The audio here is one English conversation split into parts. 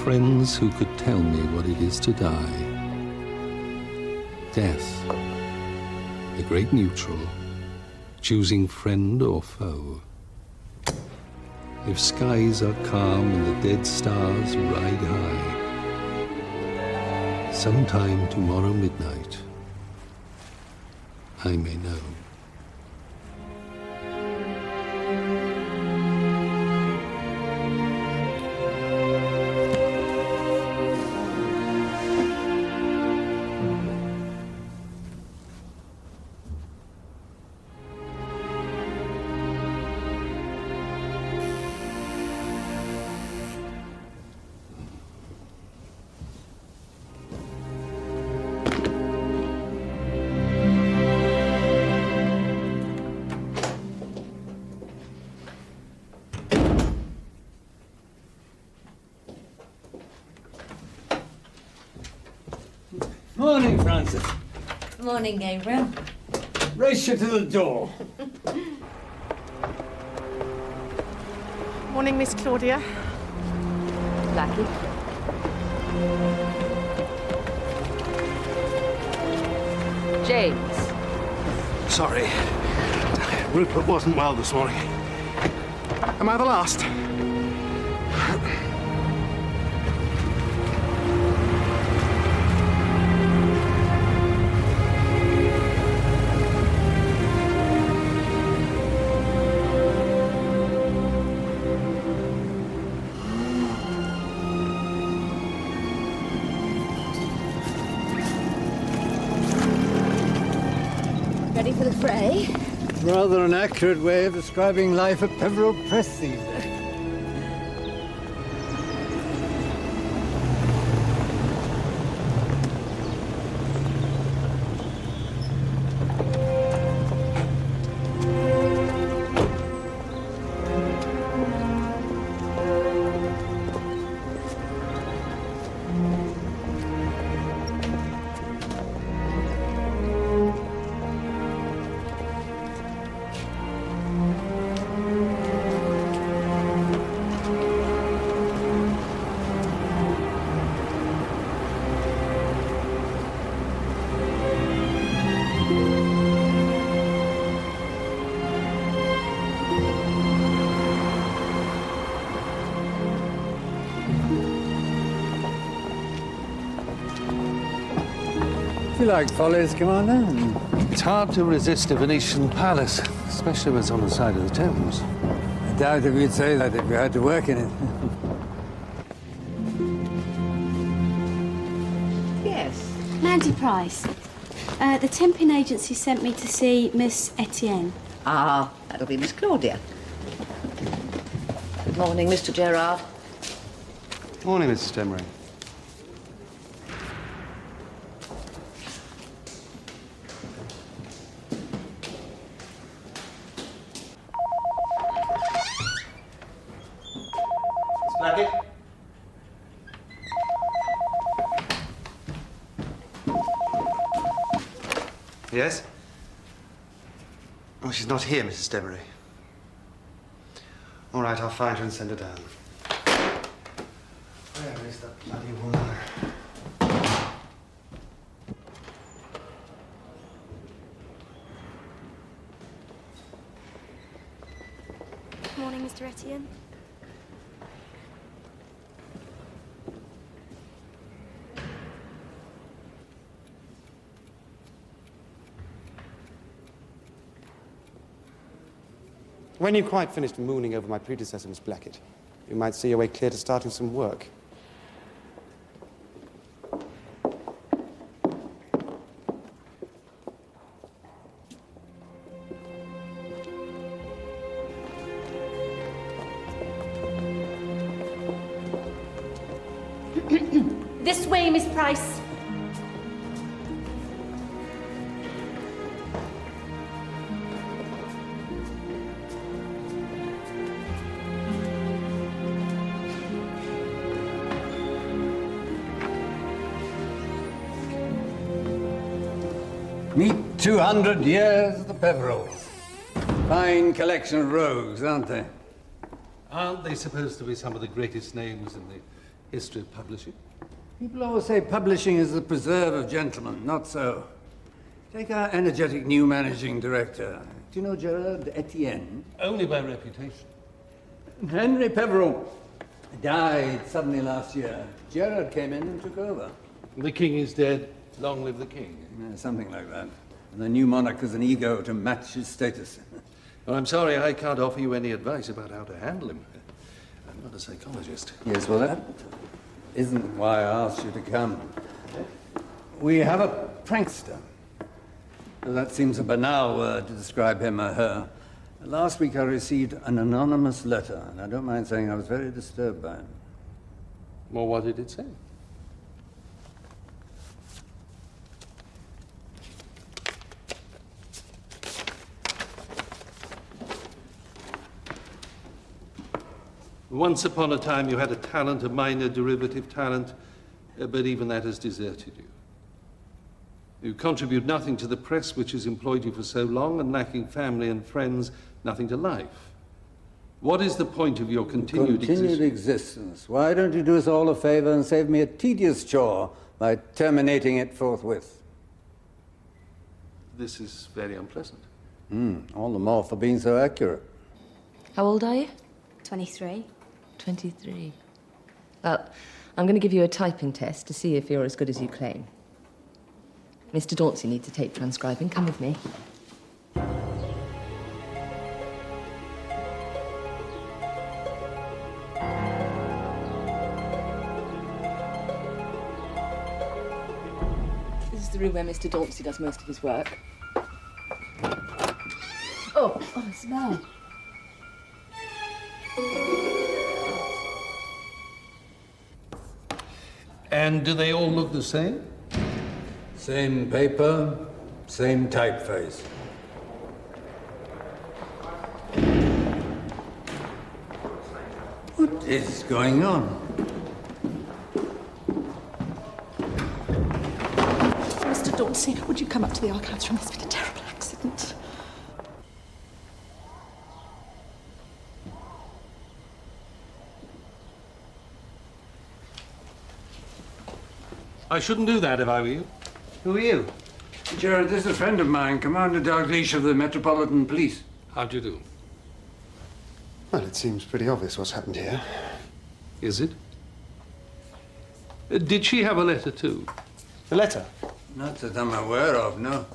friends who could tell me what it is to die. Death, the great neutral, choosing friend or foe. If skies are calm and the dead stars ride high, sometime tomorrow midnight, I may know. Morning, Francis. Morning, Gabriel. Race you to the door. Morning, Miss Claudia. Blackie. James. Sorry. Rupert wasn't well this morning. Am I the last? Ready for the fray? Rather an accurate way of describing life at Peveril Press these days. If you like follies, Commander. It's hard to resist a Venetian palace, especially when it's on the side of the Thames. I doubt if you'd say that if you had to work in it. Yes. Mandy Price. The temping agency sent me to see Miss Etienne. Ah, that'll be Miss Claudia. Good morning, Mr. Gerard. Morning, Mrs. Demery. Blackie? Yes? Oh, she's not here, Mrs. Demery. All right, I'll find her and send her down. Where is that bloody woman? Good morning, Mr. Etienne. When you've quite finished mooning over my predecessor, Miss Blackett, you might see your way clear to starting some work. This way, Miss Price. Meet 200 years of the Peverils. Fine collection of rogues, aren't they? Aren't they supposed to be some of the greatest names in the History of publishing? People always say publishing is the preserve of gentlemen. Not so. Take our energetic new managing director. Do you know Gerard Etienne? Only by reputation. Henry Peveril died suddenly last year. Gerard came in and took over. The king is dead. Long live the king. Yeah, something like that. And the new monarch has an ego to match his status. Well, I'm sorry, I can't offer you any advice about how to handle him. I'm not a psychologist. Yes, well, that isn't why I asked you to come. We have a prankster. Well, that seems a banal word to describe him or her. Last week I received an anonymous letter, and I don't mind saying I was very disturbed by it. Well, what did it say? Once upon a time you had a talent, a minor derivative talent, but even that has deserted you. You contribute nothing to the press which has employed you for so long, and lacking family and friends, nothing to life. What is the point of your continued existence? Why don't you do us all a favor and save me a tedious chore by terminating it forthwith? This is very unpleasant. All the more for being so accurate. How old are you? 23. 23. Well, I'm going to give you a typing test to see if you're as good as you claim. Mr. Dauncey needs a tape transcribing. Come with me. This is the room where Mr. Dauncey does most of his work. Oh, it's bad. And do they all look the same? Same paper, same typeface. What is going on? Mr. Dauncey, would you come up to the archives room? There's been a terrible accident. I shouldn't do that if I were you. Who are you? Gerard, this is a friend of mine, Commander Dalgleish of the Metropolitan Police. How'd you do? Well, it seems pretty obvious what's happened here. Is it? Did she have a letter too? The letter? Not that I'm aware of, no.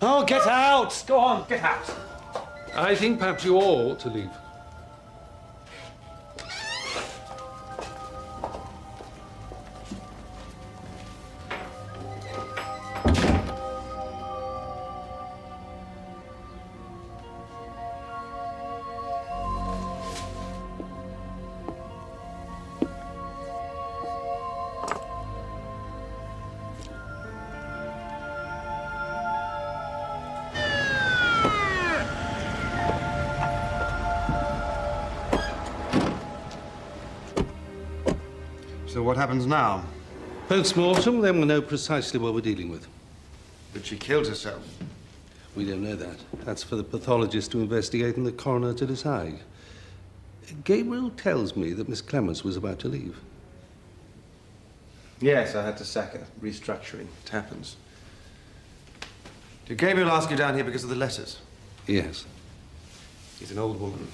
Oh, get out! Go on, get out! I think perhaps you all ought to leave. So what happens now? Post-mortem, then we'll know precisely what we're dealing with. That she killed herself. We don't know that. That's for the pathologist to investigate and the coroner to decide. Gabriel tells me that Miss Clements was about to leave. Yes, I had to sack her. Restructuring. It happens. Did Gabriel ask you down here because of the letters? Yes. He's an old woman.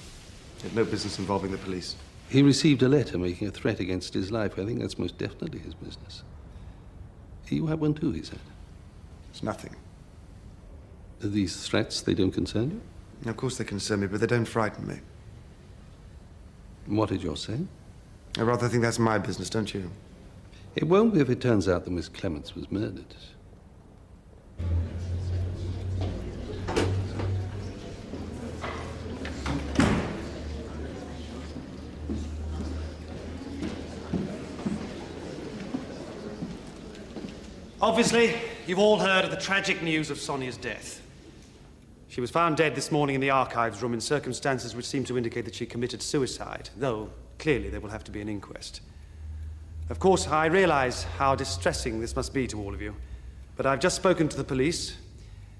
He had no business involving the police. He received a letter making a threat against his life. I think that's most definitely his business. You have one too, he said. It's nothing. These threats, they don't concern you? Of course they concern me, but they don't frighten me. What did yours say? I rather think that's my business, don't you? It won't be if it turns out that Miss Clements was murdered. Obviously, you've all heard of the tragic news of Sonia's death. She was found dead this morning in the archives room in circumstances which seem to indicate that she committed suicide, though clearly there will have to be an inquest. Of course, I realize how distressing this must be to all of you, but I've just spoken to the police,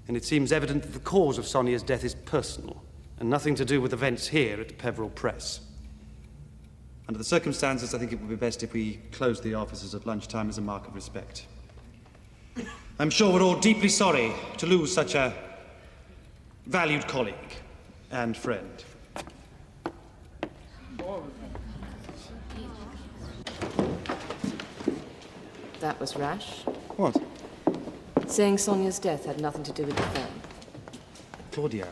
and it seems evident that the cause of Sonia's death is personal and nothing to do with events here at the Peveril Press. Under the circumstances, I think it would be best if we closed the offices at lunchtime as a mark of respect. I'm sure we're all deeply sorry to lose such a valued colleague and friend. That was rash. What? Saying Sonia's death had nothing to do with the firm. Claudia.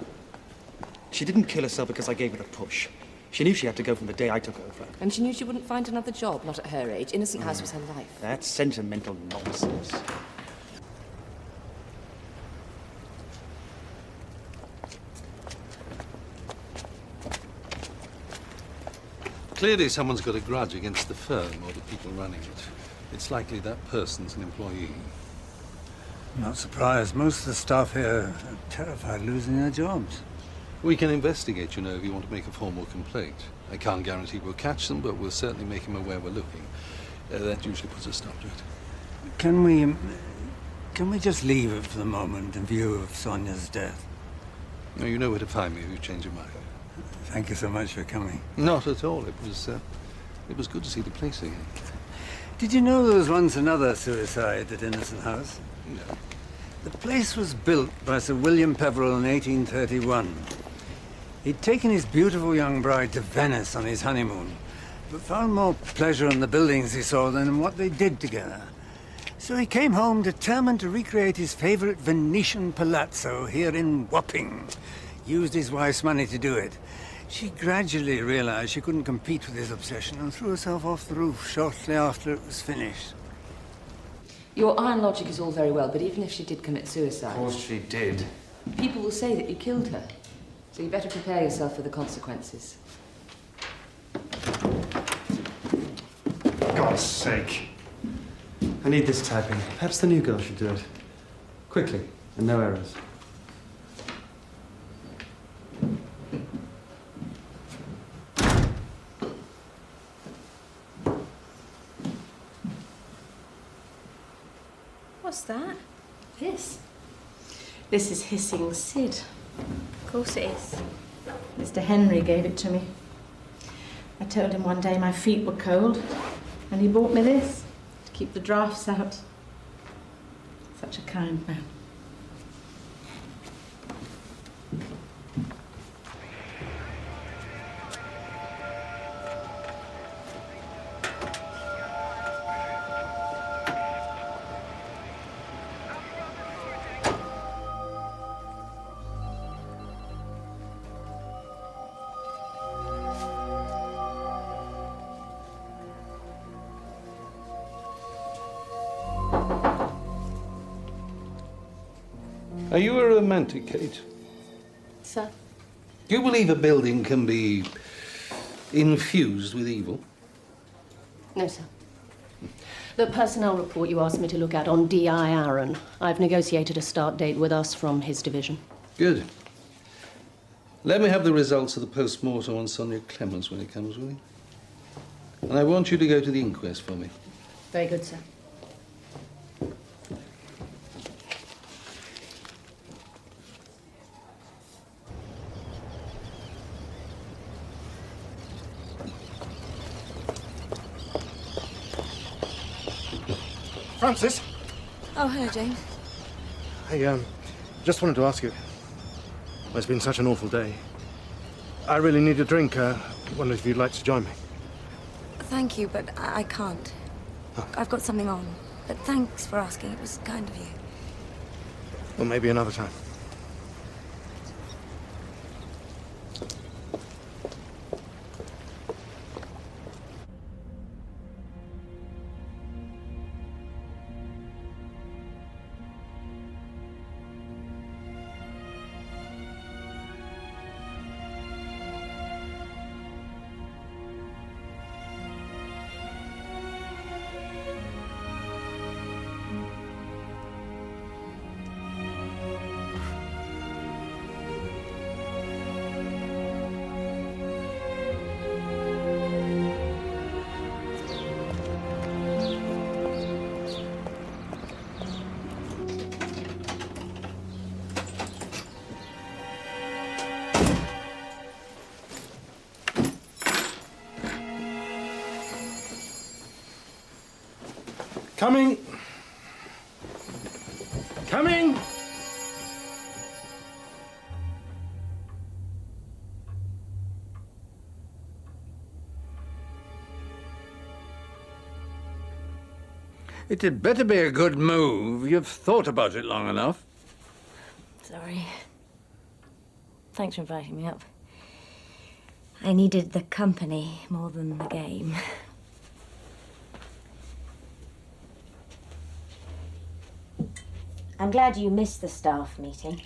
She didn't kill herself because I gave her a push. She knew she had to go from the day I took over. And she knew she wouldn't find another job, not at her age. Innocent House was her life. That's sentimental nonsense. Clearly someone's got a grudge against the firm or the people running it. It's likely that person's an employee. Not surprised. Most of the staff here are terrified of losing their jobs. We can investigate, you know, if you want to make a formal complaint. I can't guarantee we'll catch them, but we'll certainly make him aware we're looking. That usually puts a stop to it. Can we just leave it for the moment in view of Sonia's death? No, you know where to find me if you change your mind. Thank you so much for coming. Not at all. It was good to see the place again. Did you know there was once another suicide at Innocent House? No. The place was built by Sir William Peveril in 1831. He'd taken his beautiful young bride to Venice on his honeymoon, but found more pleasure in the buildings he saw than in what they did together. So he came home determined to recreate his favorite Venetian palazzo here in Wapping. Used his wife's money to do it. She gradually realized she couldn't compete with his obsession and threw herself off the roof shortly after it was finished. Your iron logic is all very well, but even if she did commit suicide... Of course she did. People will say that you killed her. So you better prepare yourself for the consequences. For God's sake. I need this typing. Perhaps the new girl should do it. Quickly, and no errors. What's that? This is hissing Sid. Of course it is. Mr. Henry gave it to me. I told him one day my feet were cold, and he bought me this to keep the drafts out. Such a kind man. Are you a romantic, Kate? Sir? Do you believe a building can be infused with evil? No, sir. The personnel report you asked me to look at on D.I. Aaron. I've negotiated a start date with us from his division. Good. Let me have the results of the post-mortem on Sonia Clemens when it comes, will you? And I want you to go to the inquest for me. Very good, sir. Francis! Oh, hello, James. I just wanted to ask you. Well, it's been such an awful day. I really need a drink. Wonder if you'd like to join me. Thank you, but I can't. Oh. I've got something on. But thanks for asking. It was kind of you. Well, maybe another time. Coming! Coming! It had better be a good move. You've thought about it long enough. Sorry. Thanks for inviting me up. I needed the company more than the game. I'm glad you missed the staff meeting.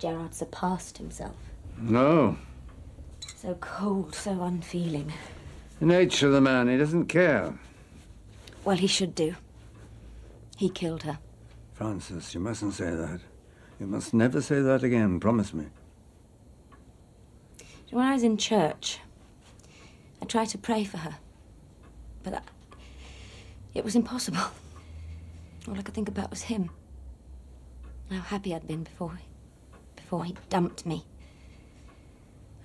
Gerard surpassed himself. No. So cold, so unfeeling. The nature of the man, he doesn't care. Well, he should do. He killed her. Francis, you mustn't say that. You must never say that again, promise me. When I was in church, I tried to pray for her, but it was impossible. All I could think about was him. How happy I'd been before he dumped me.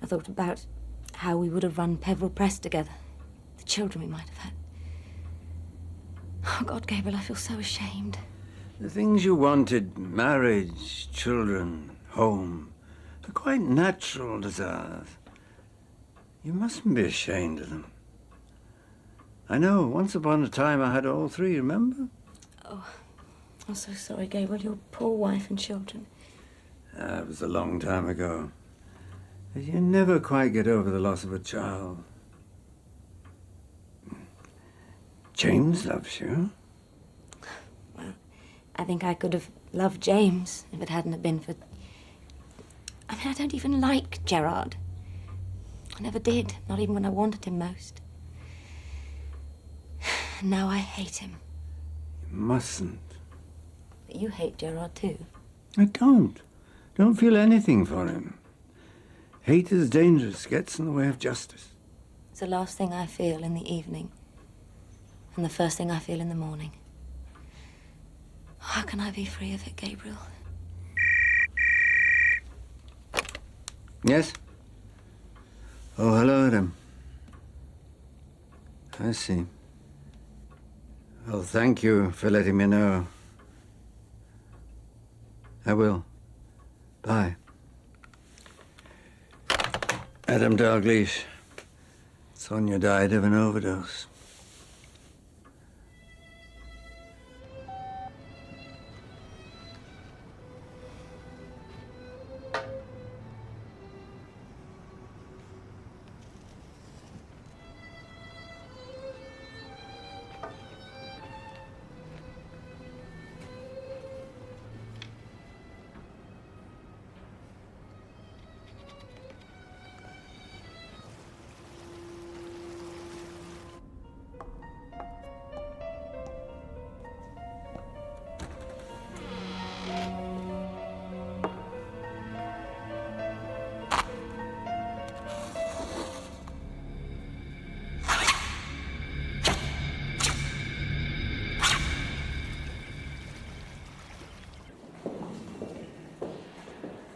I thought about how we would have run Peveril Press together, the children we might have had. Oh, God, Gabriel, I feel so ashamed. The things you wanted, marriage, children, home, are quite natural desires. You mustn't be ashamed of them. I know, once upon a time I had all three, remember? Oh, I'm so sorry, Gabriel, your poor wife and children. It was a long time ago. But you never quite get over the loss of a child. James loves you. Well, I think I could have loved James if it hadn't have been for... I mean, I don't even like Gerard. I never did, not even when I wanted him most. And now I hate him. You mustn't. But you hate Gerard too. I don't. Don't feel anything for him. Hate is dangerous, gets in the way of justice. It's the last thing I feel in the evening. And the first thing I feel in the morning. How can I be free of it, Gabriel? Yes? Oh, hello, Adam. I see. Well, thank you for letting me know. I will. Bye. Adam Dalgleish. Sonia died of an overdose.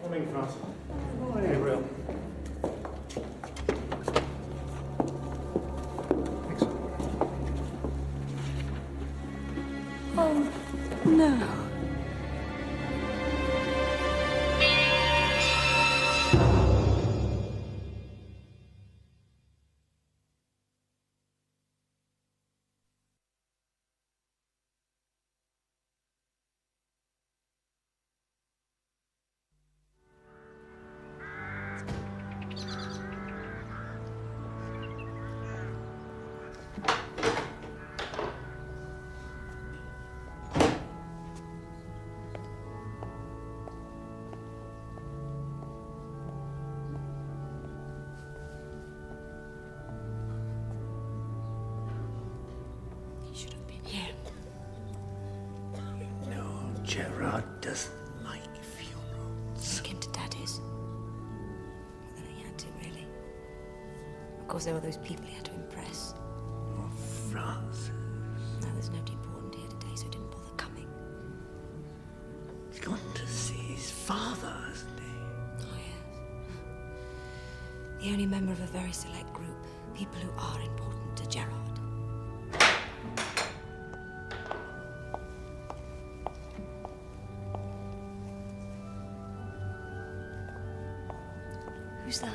Morning, Francis. Morning. Gabriel. Excellent. Oh, no. Gerard doesn't like funerals. Took him to Daddy's. Then he had to, really. Of course, there were those people he had to impress. Oh, Francis. Now, there's nobody important here today, so he didn't bother coming. He's gone to see his father, hasn't he? Oh, yes. The only member of a very select group. People who are important to Gerard. Who's that?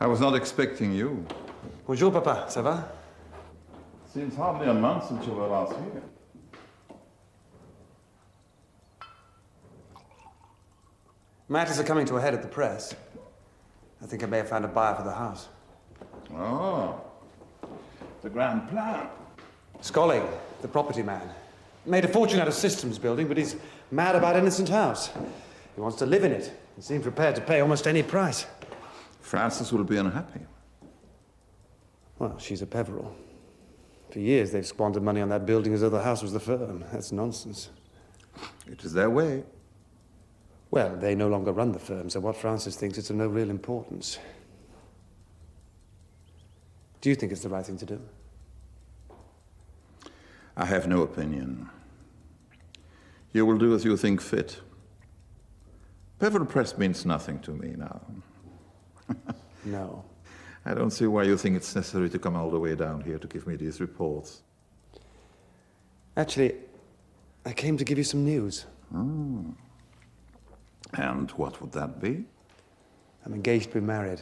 I was not expecting you. Bonjour, Papa. Ça va? Seems hardly a month since you were last here. Matters are coming to a head at the press. I think I may have found a buyer for the house. Oh, the grand plan. Scully, the property man. Made a fortune out of systems building, but he's mad about Innocent House. He wants to live in it and seems prepared to pay almost any price. Frances will be unhappy. Well, she's a Peveril. For years, they've squandered money on that building as though the house was the firm. That's nonsense. It is their way. Well, they no longer run the firm, so what Frances thinks is of no real importance. Do you think it's the right thing to do? I have no opinion. You will do as you think fit. Peveril Press means nothing to me now. No. I don't see why you think it's necessary to come all the way down here to give me these reports. Actually, I came to give you some news. Mm. And what would that be? I'm engaged to be married.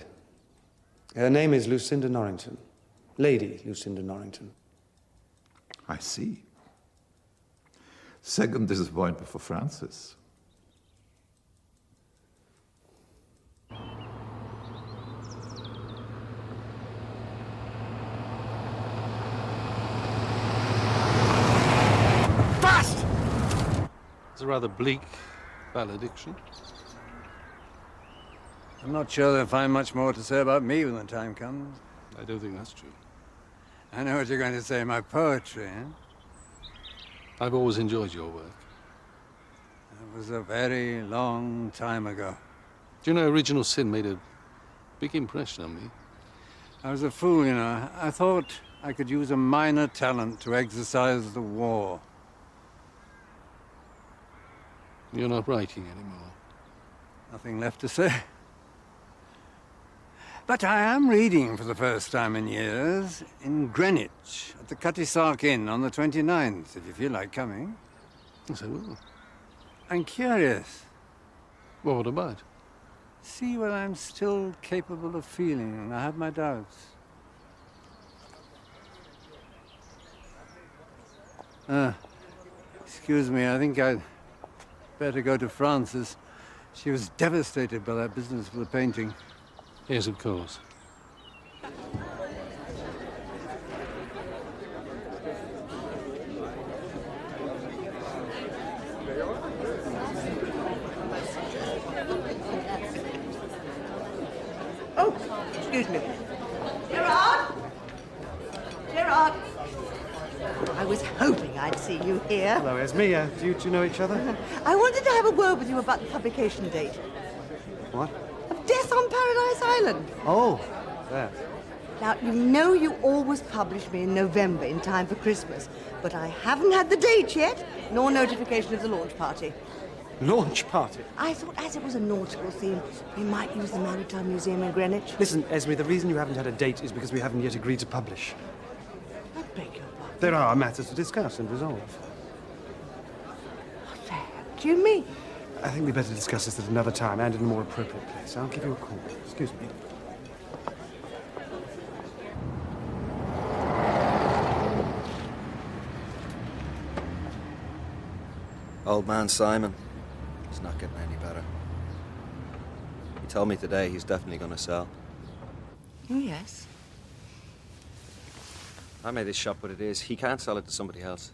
Her name is Lucinda Norrington. Lady Lucinda Norrington. I see. Second disappointment for Frances. It's a rather bleak valediction. I'm not sure they'll find much more to say about me when the time comes. I don't think that's true. I know what you're going to say, my poetry, eh? I've always enjoyed your work. That was a very long time ago. Do you know, Original Sin made a big impression on me. I was a fool, you know. I thought I could use a minor talent to exercise the war. You're not writing anymore. Nothing left to say. But I am reading for the first time in years in Greenwich at the Cutty Sark Inn on the 29th, if you feel like coming. Yes, I will. I'm curious. Well, what about? See what I'm still capable of feeling. I have my doubts. Excuse me, I think I'd better go to Frances. She was devastated by that business for the painting. Yes, of course. Oh, excuse me. Gerard? Gerard? I was hoping I'd see you here. Hello, Esme. Do you know each other? I wanted to have a word with you about the publication date. What? Of Death on Paradise Island. Oh, that. Now, you know you always publish me in November in time for Christmas, but I haven't had the date yet, nor notification of the launch party. Launch party? I thought as it was a nautical theme, we might use the Maritime Museum in Greenwich. Listen, Esme, the reason you haven't had a date is because we haven't yet agreed to publish. I beg your pardon. There are matters to discuss and resolve. What the hell do you mean? I think we better discuss this at another time and in a more appropriate place. I'll give you a call. Excuse me. Old man Simon. He's not getting any better. He told me today he's definitely going to sell. Oh, yes. I made this shop what it is. He can't sell it to somebody else.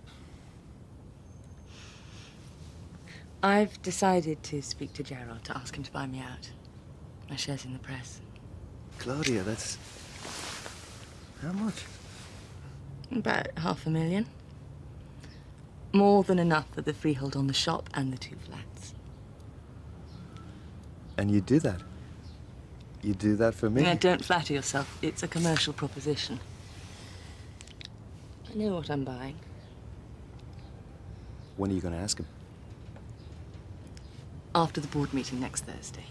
I've decided to speak to Gerard to ask him to buy me out. My shares in the press. Claudia, that's... How much? About $500,000. More than enough for the freehold on the shop and the 2 flats. And you do that? You do that for me? No, don't flatter yourself. It's a commercial proposition. I know what I'm buying. When are you going to ask him? After the board meeting next Thursday.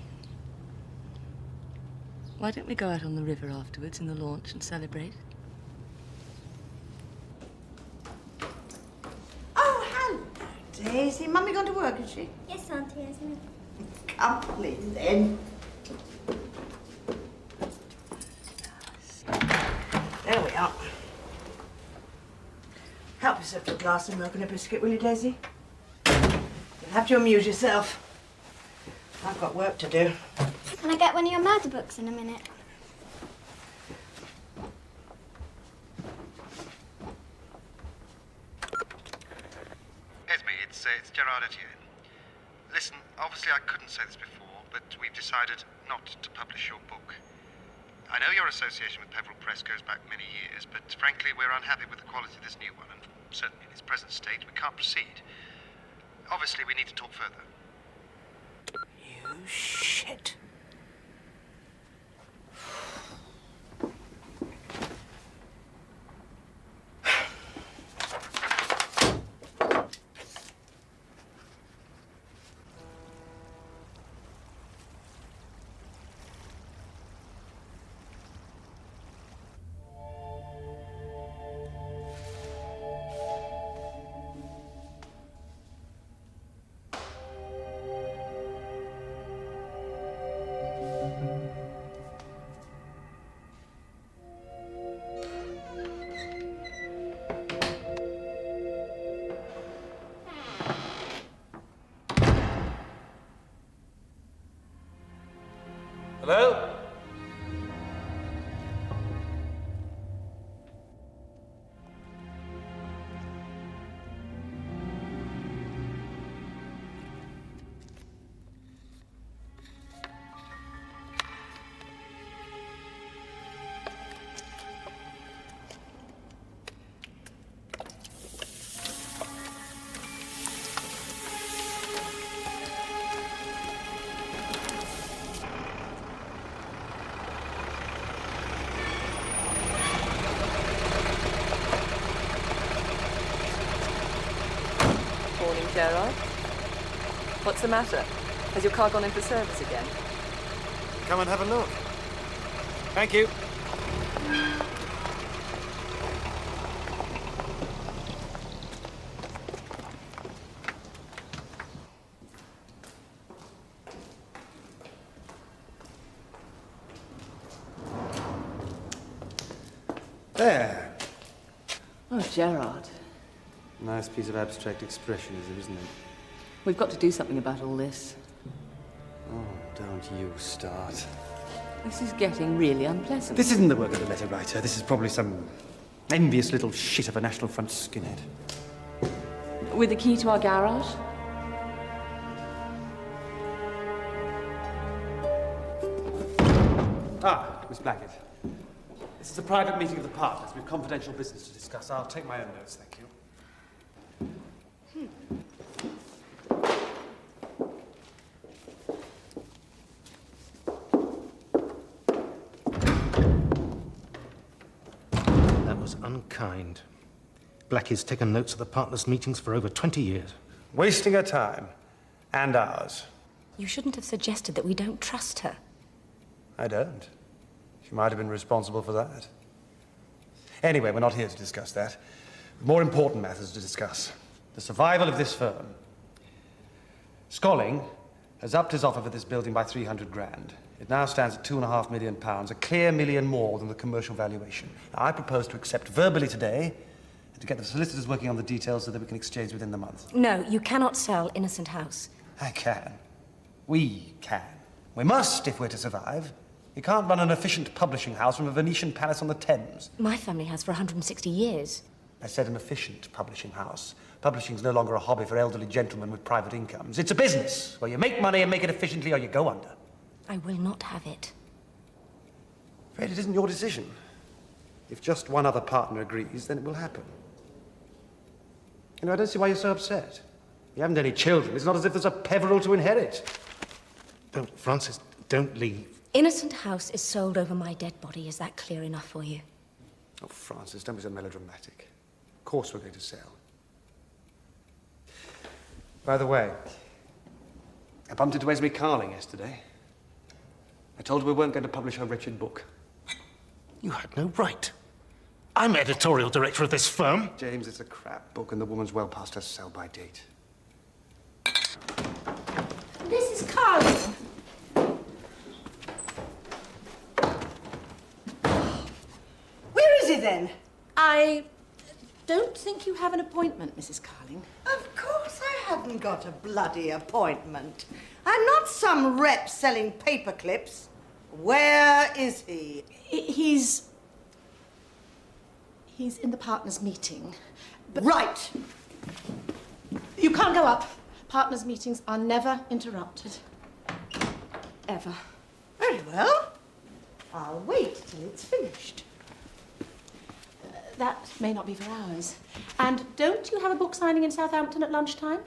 Why don't we go out on the river afterwards in the launch and celebrate? Oh, hello, Daisy. Mummy gone to work, is she? Yes, Auntie Esme. Come, please, then. There we are. Help yourself to a glass of milk and a biscuit, will you, Daisy? You'll have to amuse yourself. I've got work to do. Can I get one of your murder books in a minute? Esme, it's Gerard Etienne. Listen, obviously I couldn't say this before, but we've decided not to publish your book. I know your association with Peveril Press goes back many years, but frankly we're unhappy with the quality of this new one, and certainly in its present state we can't proceed. Obviously we need to talk further. You shit. Hello? Morning, Gerard. What's the matter? Has your car gone in for service again? Come and have a look. Thank you. There. Oh, Gerard. Nice piece of abstract expressionism, isn't it? We've got to do something about all this. Oh, don't you start. This is getting really unpleasant. This isn't the work of the letter writer. This is probably some envious little shit of a National Front skinhead. With the key to our garage? Ah, Miss Blackett. This is a private meeting of the partners. We've confidential business to discuss. I'll take my own notes, thank you. That was unkind. Blackie's taken notes at the partners' meetings for over 20 years. Wasting her time. And ours. You shouldn't have suggested that we don't trust her. I don't. She might have been responsible for that. Anyway, we're not here to discuss that. More important matters to discuss. The survival of this firm. Scolling has upped his offer for this building by 300 grand. It now stands at £2.5 million, a clear million more than the commercial valuation. Now, I propose to accept verbally today and to get the solicitors working on the details so that we can exchange within the month. No, you cannot sell Innocent House. I can. We can. We must if we're to survive. You can't run an efficient publishing house from a Venetian palace on the Thames. My family has for 160 years. I said an efficient publishing house. Publishing's no longer a hobby for elderly gentlemen with private incomes. It's a business where you make money and make it efficiently or you go under. I will not have it. Afraid it isn't your decision. If just one other partner agrees, then it will happen. You know, I don't see why you're so upset. You haven't any children. It's not as if there's a Peveril to inherit. Don't, Francis, don't leave. Innocent House is sold over my dead body. Is that clear enough for you? Oh, Francis, don't be so melodramatic. Of course we're going to sell. By the way, I bumped into Esme Carling yesterday. I told her we weren't going to publish her wretched book. You had no right. I'm editorial director of this firm. James, it's a crap book and the woman's well past her sell-by date. Mrs. Carling. Where is he then? I don't think you have an appointment, Mrs. Carling. Of course I haven't got a bloody appointment. I'm not some rep selling paper clips. Where is he? He's in the partners' meeting. But right. You can't go up. Partners' meetings are never interrupted. Ever. Very well. I'll wait till it's finished. That may not be for hours. And don't you have a book signing in Southampton at lunchtime?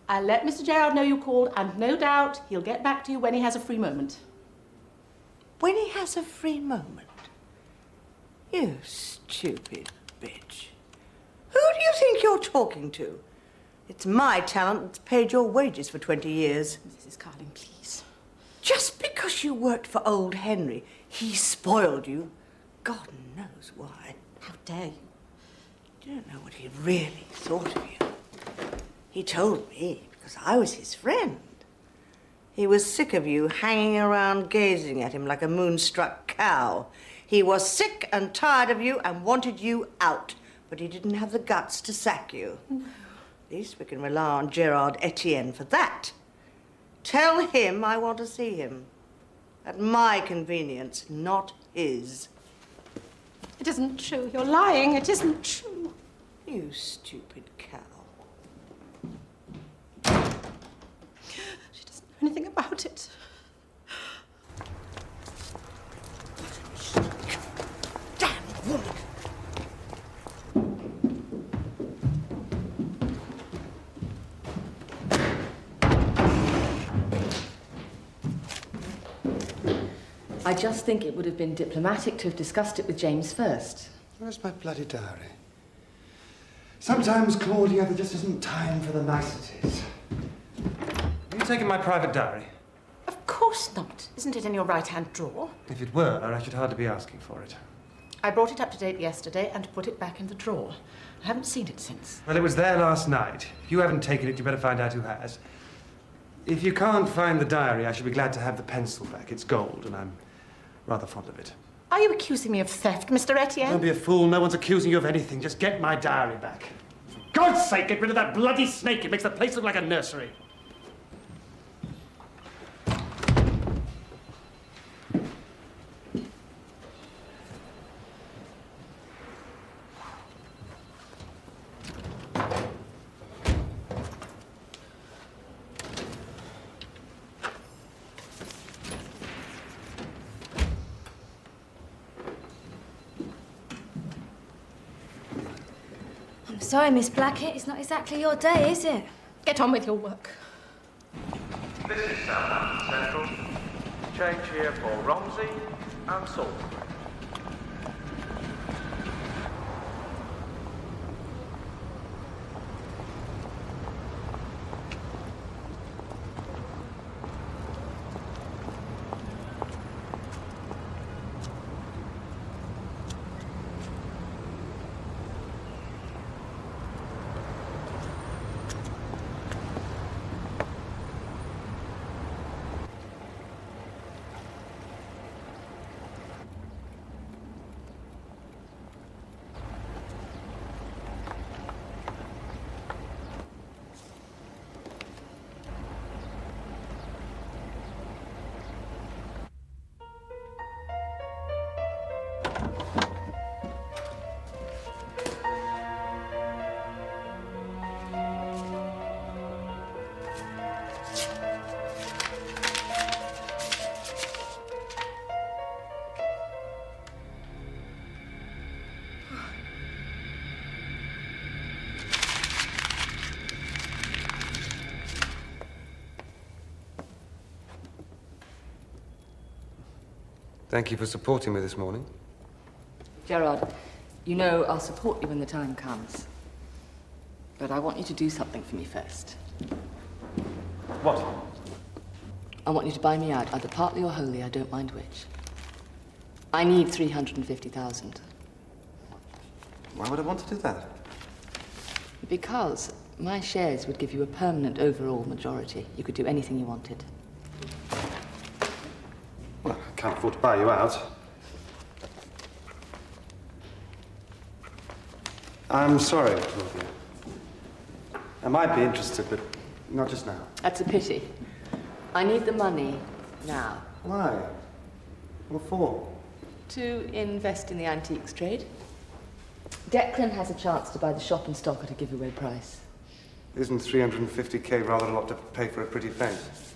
I'll let Mr. Gerard know you called, and no doubt he'll get back to you when he has a free moment. When he has a free moment? You stupid bitch. Who do you think you're talking to? It's my talent that's paid your wages for 20 years. Mrs. Carling, please. Just because you worked for old Henry, he spoiled you. God knows why. How dare you? You don't know what he really thought of you. He told me because I was his friend. He was sick of you hanging around gazing at him like a moonstruck cow. He was sick and tired of you and wanted you out, but he didn't have the guts to sack you. No. At least we can rely on Gerard Etienne for that. Tell him I want to see him. At my convenience, not his. It isn't true. You're lying. It isn't true. You stupid cow. She doesn't know anything about it. Damn woman! I just think it would have been diplomatic to have discussed it with James first. Where's my bloody diary? Sometimes, Claudia, there just isn't time for the niceties. Have you taken my private diary? Of course not. Isn't it in your right-hand drawer? If it were, I should hardly be asking for it. I brought it up to date yesterday and put it back in the drawer. I haven't seen it since. Well, it was there last night. If you haven't taken it, you better find out who has. If you can't find the diary, I should be glad to have the pencil back. It's gold, and I'm rather fond of it. Are you accusing me of theft, Mr. Etienne? Don't be a fool. No one's accusing you of anything. Just get my diary back. For God's sake, get rid of that bloody snake. It makes the place look like a nursery. Sorry, Miss Blackett, it's not exactly your day, is it? Get on with your work. This is Southampton Central. Change here for Romsey and Salisbury. Thank you for supporting me this morning. Gerard, you know I'll support you when the time comes. But I want you to do something for me first. What? I want you to buy me out, either partly or wholly, I don't mind which. I need 350,000. Why would I want to do that? Because my shares would give you a permanent overall majority. You could do anything you wanted. Well, I can't afford to buy you out. I'm sorry, Claudia. I might be interested, but not just now. That's a pity. I need the money now. Why? What for? To invest in the antiques trade. Declan has a chance to buy the shop and stock at a giveaway price. Isn't 350k rather a lot to pay for a pretty face?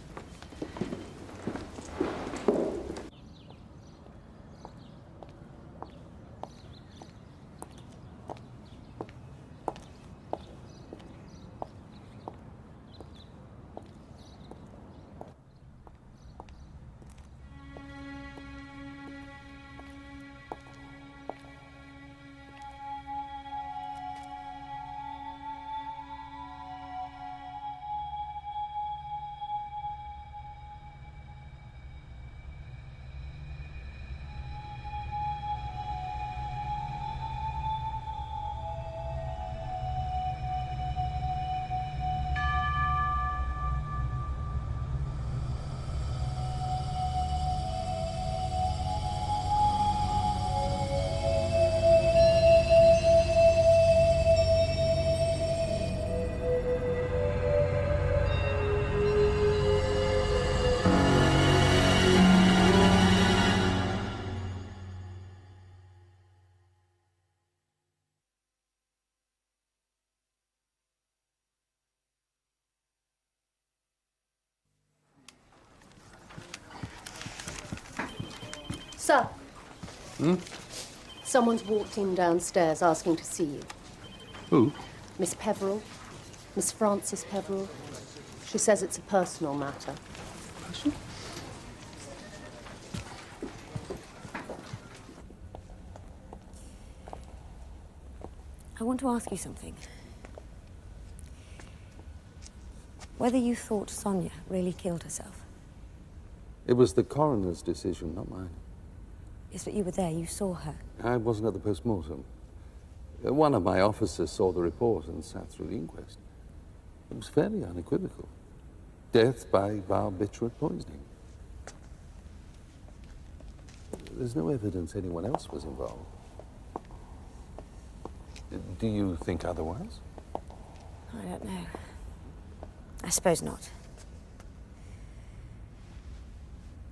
Sir, Hmm? someone's walked in downstairs asking to see you. Who? Miss Peveril. Miss Frances Peveril. She says it's a personal matter. I want to ask you something. Whether you thought Sonia really killed herself. It was the coroner's decision, not mine. Yes, but you were there, you saw her. I wasn't at the post-mortem. One of my officers saw the report and sat through the inquest. It was fairly unequivocal. Death by barbiturate poisoning. There's no evidence anyone else was involved. Do you think otherwise? I don't know. I suppose not.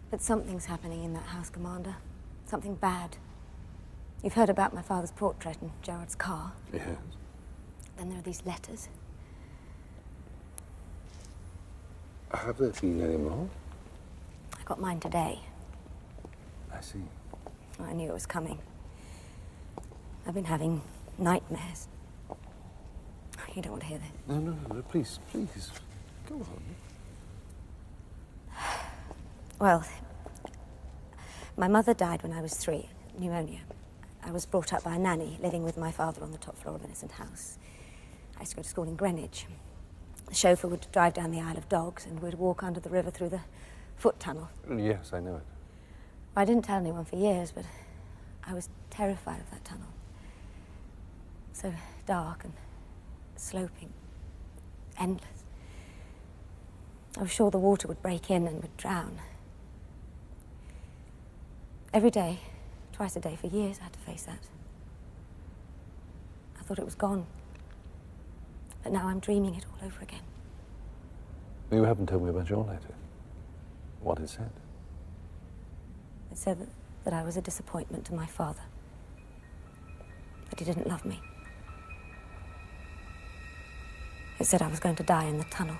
But something's happening in that house, Commander. Something bad. You've heard about my father's portrait and Gerard's car. Yes. Then there are these letters. Have there been any more? I got mine today. I see. I knew it was coming. I've been having nightmares. You don't want to hear this. No, please, please. Go on. Well, my mother died when I was 3, pneumonia. I was brought up by a nanny, living with my father on the top floor of Innocent House. I used to go to school in Greenwich. The chauffeur would drive down the Isle of Dogs and we'd walk under the river through the foot tunnel. Yes, I know it. I didn't tell anyone for years, but I was terrified of that tunnel. So dark and sloping, endless. I was sure the water would break in and would drown. Every day, twice a day for years, I had to face that. I thought it was gone. But now I'm dreaming it all over again. You haven't told me about your letter. What it said? It said that I was a disappointment to my father. That he didn't love me. It said I was going to die in the tunnel.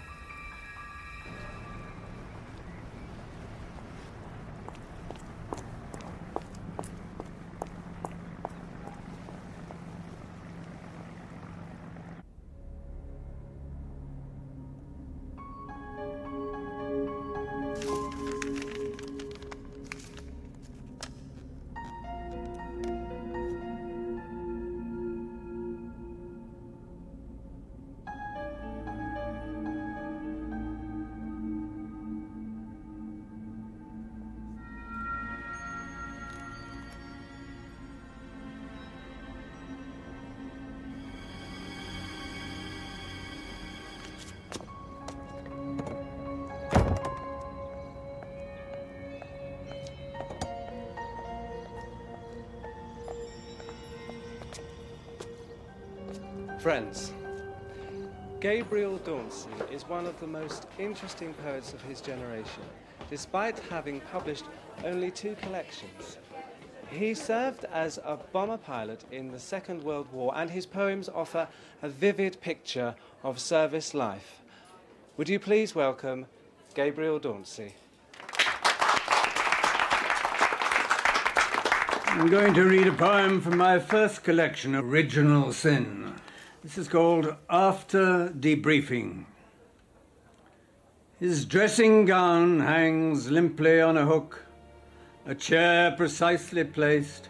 Friends, Gabriel Dauncey is one of the most interesting poets of his generation, despite having published only 2 collections. He served as a bomber pilot in the Second World War, and his poems offer a vivid picture of service life. Would you please welcome Gabriel Dauncey? I'm going to read a poem from my first collection, Original Sin. This is called After Debriefing. His dressing gown hangs limply on a hook, a chair precisely placed,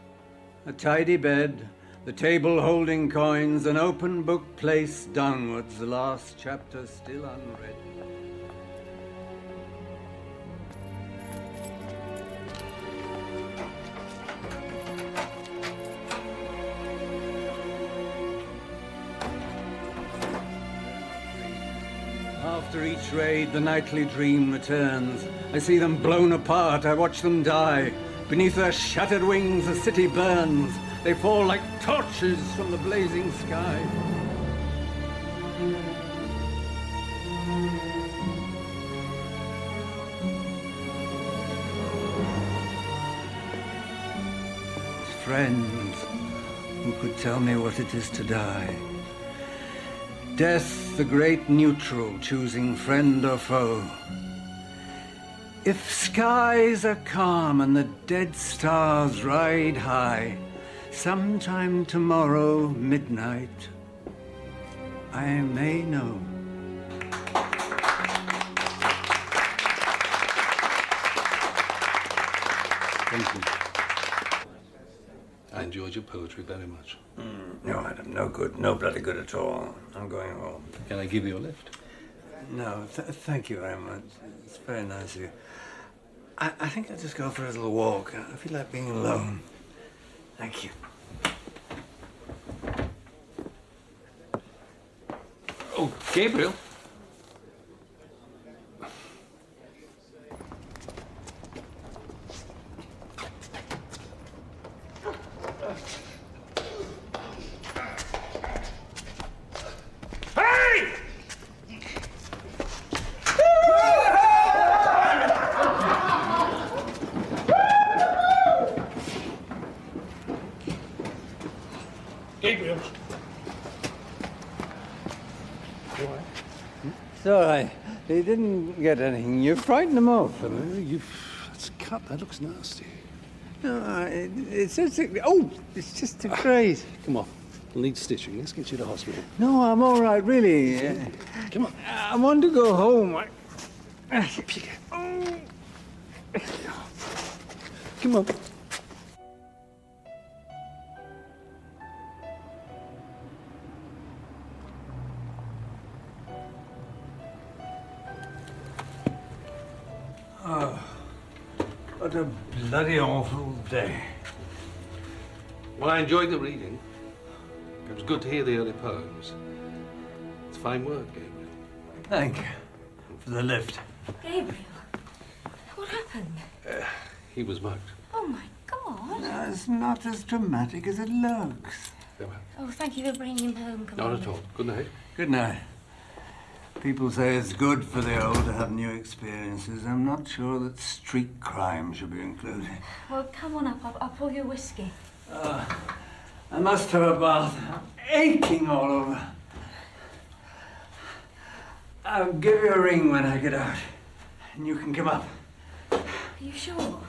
a tidy bed, the table holding coins, an open book placed downwards, the last chapter still unread. After each raid, the nightly dream returns. I see them blown apart, I watch them die. Beneath their shattered wings, the city burns. They fall like torches from the blazing sky. Friends who could tell me what it is to die. Death, the great neutral, choosing friend or foe. If skies are calm and the dead stars ride high, sometime tomorrow, midnight, I may know. Thank you. I enjoyed your poetry very much. No, Adam, no good. No bloody good at all. I'm going home. Can I give you a lift? No, thank you very much. It's very nice of you. I think I'll just go for a little walk. I feel like being alone. Thank you. Oh, Gabriel. Gabriel. It's all right. They didn't get anything. You frightened them off. That's cut. That looks nasty. No, it's just... Oh, it's just a graze. Come on. We'll need stitching. Let's get you to hospital. No, I'm all right, really. Come on. I want to go home. Come on. Oh, what a bloody awful day. Well, I enjoyed the reading. It was good to hear the early poems. It's fine work, Gabriel. Thank you for the lift. Gabriel, what happened? He was mugged. Oh, my God. No, it's not as dramatic as it looks. Oh, thank you for bringing him home. Come Not on. at all. Good night. Good night. People say it's good for the old to have new experiences. I'm not sure that street crime should be included. Well, come on up. I'll pour you a whiskey. I must have a bath. I'm aching all over. I'll give you a ring when I get out, and you can come up. Are you sure?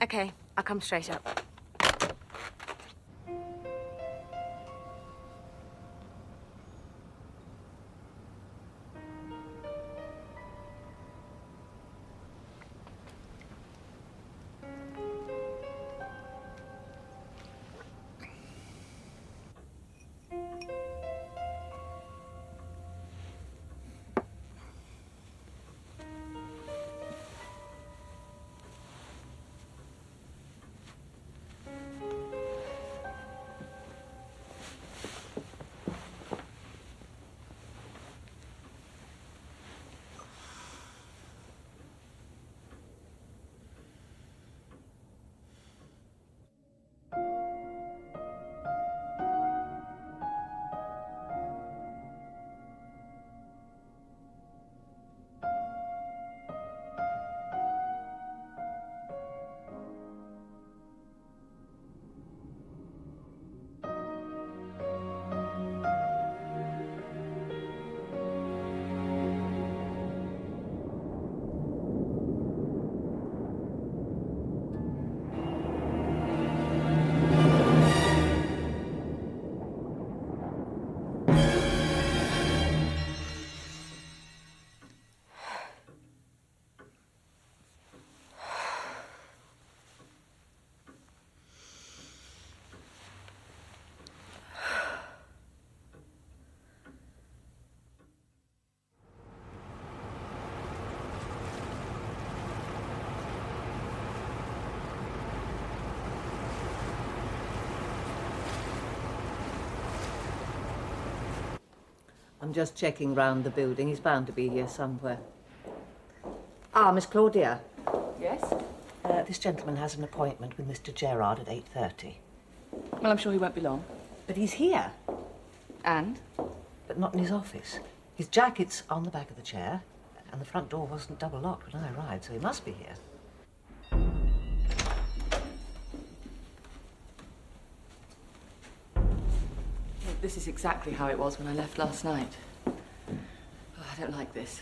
Okay, I'll come straight up. I'm just checking round the building. He's bound to be here somewhere. Ah, Miss Claudia. Yes? This gentleman has an appointment with Mr. Gerard at 8:30. Well, I'm sure he won't be long. But he's here. And? But not in his office. His jacket's on the back of the chair, and the front door wasn't double locked when I arrived, so he must be here. This is exactly how it was when I left last night. Oh, I don't like this.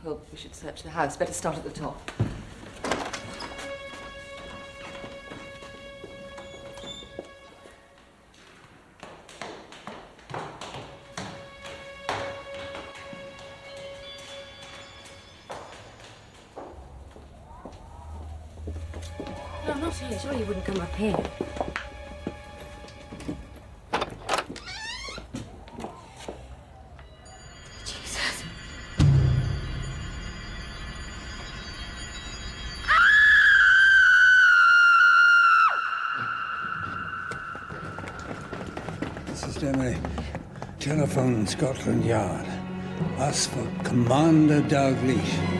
Well, we should search the house. Better start at the top. No, not here. Surely you wouldn't come up here. Jesus. Sister Emily, telephone Scotland Yard. Ask for Commander Dalgleish.